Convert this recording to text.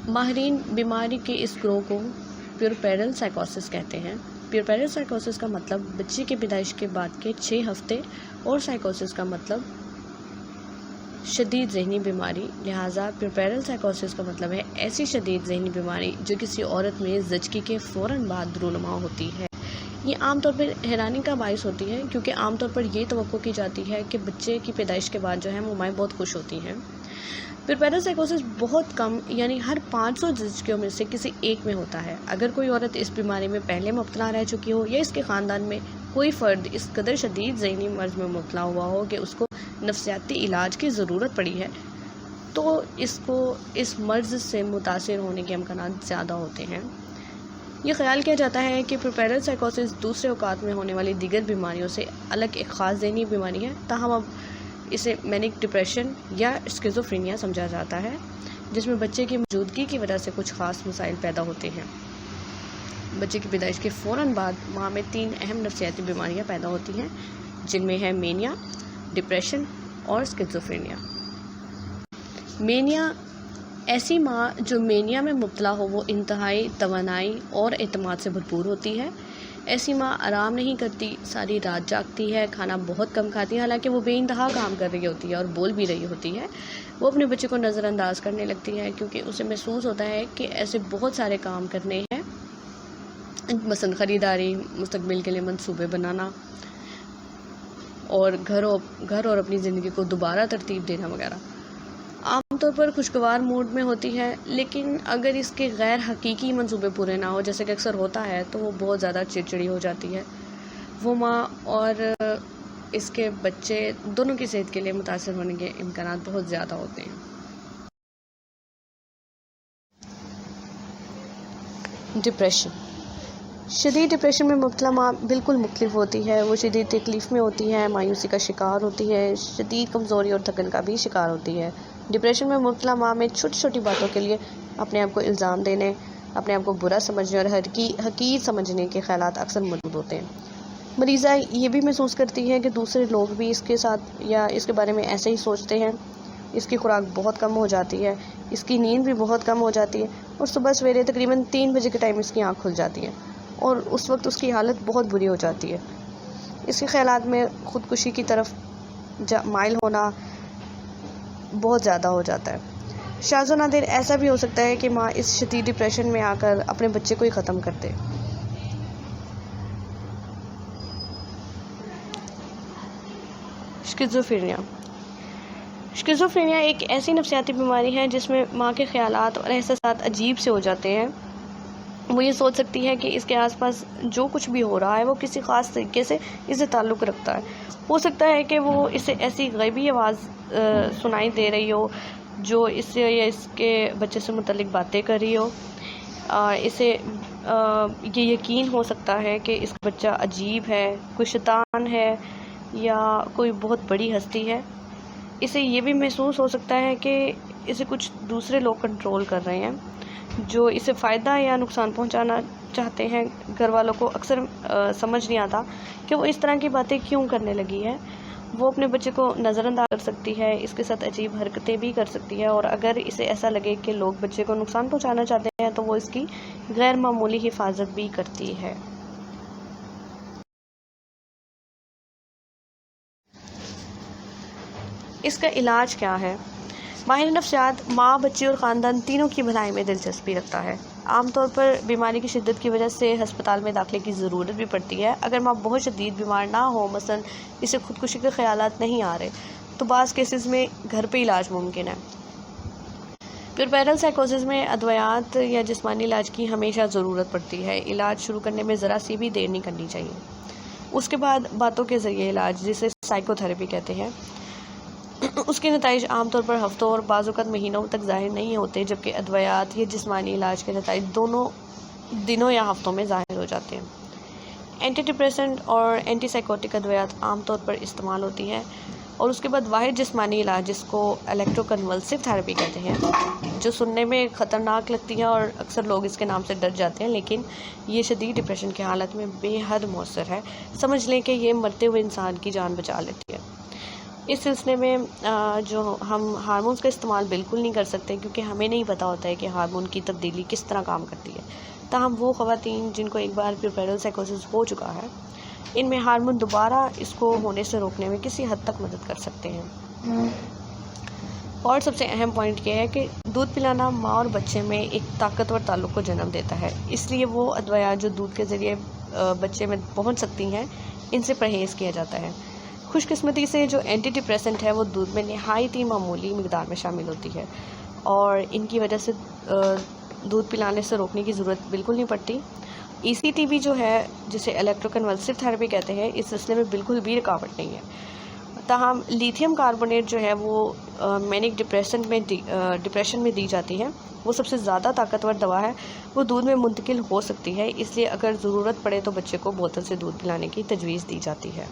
ماہرین بیماری کے اس گروہ کو پیورپیرل سائیکوسس کہتے ہیں۔ پیورپیرل سائیکوسس کا مطلب بچے کی پیدائش کے بعد کے 6 ہفتے اور سائیکوسس کا مطلب شدید ذہنی بیماری، لہٰذا پیورپیرل سائیکوسس کا مطلب ہے ایسی شدید ذہنی بیماری جو کسی عورت میں زچگی کے فوراً بعد رونما ہوتی ہے۔ یہ عام طور پر حیرانی کا باعث ہوتی ہے کیونکہ عام طور پر یہ توقع کی جاتی ہے کہ بچے کی پیدائش کے بعد جو ہے وہ مائیں بہت خوش ہوتی ہیں۔ پیورپیرل سائیکوسس بہت کم یعنی ہر 500 زچگیوں میں سے کسی ایک میں ہوتا ہے۔ اگر کوئی عورت اس بیماری میں پہلے مبتلا رہ چکی ہو یا اس کے خاندان میں کوئی فرد اس قدر شدید ذہنی مرض میں مبتلا ہوا ہو کہ اس کو نفسیاتی علاج کی ضرورت پڑی ہے تو اس کو اس مرض سے متاثر ہونے کے امکانات زیادہ ہوتے ہیں۔ یہ خیال کیا جاتا ہے کہ پیورپیرل سائیکوسس دوسرے اوقات میں ہونے والی دیگر بیماریوں سے الگ ایک خاص ذہنی بیماری ہے، تاہم اب اسے مینک ڈپریشن یا اسکیزوفرینیا سمجھا جاتا ہے، جس میں بچے کی موجودگی کی وجہ سے کچھ خاص مسائل پیدا ہوتے ہیں۔ بچے کی پیدائش کے فوراً بعد ماں میں 3 اہم نفسیاتی بیماریاں پیدا ہوتی ہیں، جن میں ہے مینیا، ڈپریشن اور اسکیزوفرینیا۔ مینیا ایسی ماں جو مینیا میں مبتلا ہو وہ انتہائی توانائی اور اعتماد سے بھرپور ہوتی ہے۔ ایسی ماں آرام نہیں کرتی، ساری رات جاگتی ہے، کھانا بہت کم کھاتی ہے، حالانکہ وہ بے انتہا کام کر رہی ہوتی ہے اور بول بھی رہی ہوتی ہے۔ وہ اپنے بچے کو نظر انداز کرنے لگتی ہے کیونکہ اسے محسوس ہوتا ہے کہ ایسے بہت سارے کام کرنے ہیں، مثلا خریداری، مستقبل کے لیے منصوبے بنانا اور گھر اور اپنی زندگی کو دوبارہ ترتیب دینا وغیرہ۔ عام طور پر خوشگوار موڈ میں ہوتی ہے، لیکن اگر اس کے غیر حقیقی منصوبے پورے نہ ہو جیسے کہ اکثر ہوتا ہے تو وہ بہت زیادہ چڑچڑی ہو جاتی ہے۔ وہ ماں اور اس کے بچے دونوں کی صحت کے لیے متاثر ہونے کے امکانات بہت زیادہ ہوتے ہیں۔ ڈپریشن۔ شدید ڈپریشن میں مبتلا ماں بالکل مختلف ہوتی ہے۔ وہ شدید تکلیف میں ہوتی ہے، مایوسی کا شکار ہوتی ہے، شدید کمزوری اور تھکن کا بھی شکار ہوتی ہے۔ ڈپریشن میں مبتلا ماں میں چھوٹی چھوٹی باتوں کے لیے اپنے آپ کو الزام دینے، اپنے آپ کو برا سمجھنے اور حقیر سمجھنے کے خیالات اکثر موجود ہوتے ہیں۔ مریضہ یہ بھی محسوس کرتی ہے کہ دوسرے لوگ بھی اس کے ساتھ یا اس کے بارے میں ایسے ہی سوچتے ہیں۔ اس کی خوراک بہت کم ہو جاتی ہے، اس کی نیند بھی بہت کم ہو جاتی ہے اور صبح سویرے تقریباً 3 بجے کے ٹائم اس کی آنکھ کھل جاتی ہے اور اس وقت اس کی حالت بہت بری ہو جاتی ہے۔ اس کے خیالات میں خودکشی کی طرف مائل ہونا بہت زیادہ ہو جاتا ہے۔ شاذ و نادر ایسا بھی ہو سکتا ہے کہ ماں اس شدید ڈپریشن میں آ کر اپنے بچے کو ہی ختم کر دے۔ اسکیزوفرینیا۔ اسکیزوفرینیا ایک ایسی نفسیاتی بیماری ہے جس میں ماں کے خیالات اور احساسات عجیب سے ہو جاتے ہیں۔ وہ یہ سوچ سکتی ہے کہ اس کے آس پاس جو کچھ بھی ہو رہا ہے وہ کسی خاص طریقے سے اس سے تعلق رکھتا ہے۔ ہو سکتا ہے کہ وہ اسے ایسی غیبی آواز سنائی دے رہی ہو جو اس سے یا اس کے بچے سے متعلق باتیں کر رہی ہو۔ اسے یہ یقین ہو سکتا ہے کہ اس کا بچہ عجیب ہے، کوئی شیطان ہے یا کوئی بہت بڑی ہستی ہے۔ اسے یہ بھی محسوس ہو سکتا ہے کہ اسے کچھ دوسرے لوگ کنٹرول کر رہے ہیں جو اسے فائدہ یا نقصان پہنچانا چاہتے ہیں۔ گھر والوں کو اکثر سمجھ نہیں آتا کہ وہ اس طرح کی باتیں کیوں کرنے لگی ہے۔ وہ اپنے بچے کو نظر انداز کر سکتی ہے، اس کے ساتھ عجیب حرکتیں بھی کر سکتی ہے اور اگر اسے ایسا لگے کہ لوگ بچے کو نقصان پہنچانا چاہتے ہیں تو وہ اس کی غیر معمولی حفاظت بھی کرتی ہے۔ اس کا علاج کیا ہے؟ ماہر نفسیات ماں، بچے اور خاندان تینوں کی بھلائی میں دلچسپی رکھتا ہے۔ عام طور پر بیماری کی شدت کی وجہ سے ہسپتال میں داخلے کی ضرورت بھی پڑتی ہے۔ اگر ماں بہت شدید بیمار نہ ہو، مثلا اسے خودکشی کے خیالات نہیں آ رہے، تو بعض کیسز میں گھر پہ علاج ممکن ہے۔ پیورپیرل سائیکوسس میں ادویات یا جسمانی علاج کی ہمیشہ ضرورت پڑتی ہے۔ علاج شروع کرنے میں ذرا سی بھی دیر نہیں کرنی چاہیے۔ اس کے بعد باتوں کے ذریعے علاج، جسے سائیکو تھراپی کہتے ہیں، اس کے نتائج عام طور پر ہفتوں اور بعض اوقات مہینوں تک ظاہر نہیں ہوتے، جبکہ ادویات یا جسمانی علاج کے نتائج دونوں دنوں یا ہفتوں میں ظاہر ہو جاتے ہیں۔ اینٹی ڈپریسنٹ اور اینٹی سائیکوٹک ادویات عام طور پر استعمال ہوتی ہیں اور اس کے بعد واحد جسمانی علاج، جس کو الیکٹرو کنولسو تھراپی کہتے ہیں، جو سننے میں خطرناک لگتی ہے اور اکثر لوگ اس کے نام سے ڈر جاتے ہیں، لیکن یہ شدید ڈپریشن کی حالت میں بے حد مؤثر ہے۔ سمجھ لیں کہ یہ مرتے ہوئے انسان کی جان بچا لیتی ہے۔ اس سلسلے میں جو ہم ہارمونز کا استعمال بالکل نہیں کر سکتے، کیونکہ ہمیں نہیں پتہ ہوتا ہے کہ ہارمون کی تبدیلی کس طرح کام کرتی ہے۔ تاہم وہ خواتین جن کو ایک بار پیوپیرل سائیکوسس ہو چکا ہے، ان میں ہارمون دوبارہ اس کو ہونے سے روکنے میں کسی حد تک مدد کر سکتے ہیں۔ اور سب سے اہم پوائنٹ یہ ہے کہ دودھ پلانا ماں اور بچے میں ایک طاقتور تعلق کو جنم دیتا ہے، اس لیے وہ ادویات جو دودھ کے ذریعے بچے میں پہنچ سکتی ہیں، ان سے پرہیز کیا جاتا ہے۔ خوش قسمتی سے جو اینٹی ڈپریسنٹ ہے وہ دودھ میں نہایت ہی معمولی مقدار میں شامل ہوتی ہے، اور ان کی وجہ سے دودھ پلانے سے روکنے کی ضرورت بالکل نہیں پڑتی۔ ECTV جو ہے، جسے الیکٹرو کنولسو تھراپی کہتے ہیں، اس سلسلے میں بالکل بھی رکاوٹ نہیں ہے۔ تاہم لیتھیم کاربونیٹ جو ہے وہ مینک ڈپریشن میں دی جاتی ہے، وہ سب سے زیادہ طاقتور دوا ہے، وہ دودھ میں منتقل ہو سکتی ہے، اس لیے اگر ضرورت پڑے تو بچے کو بوتل سے دودھ پلانے کی تجویز دی جاتی ہے۔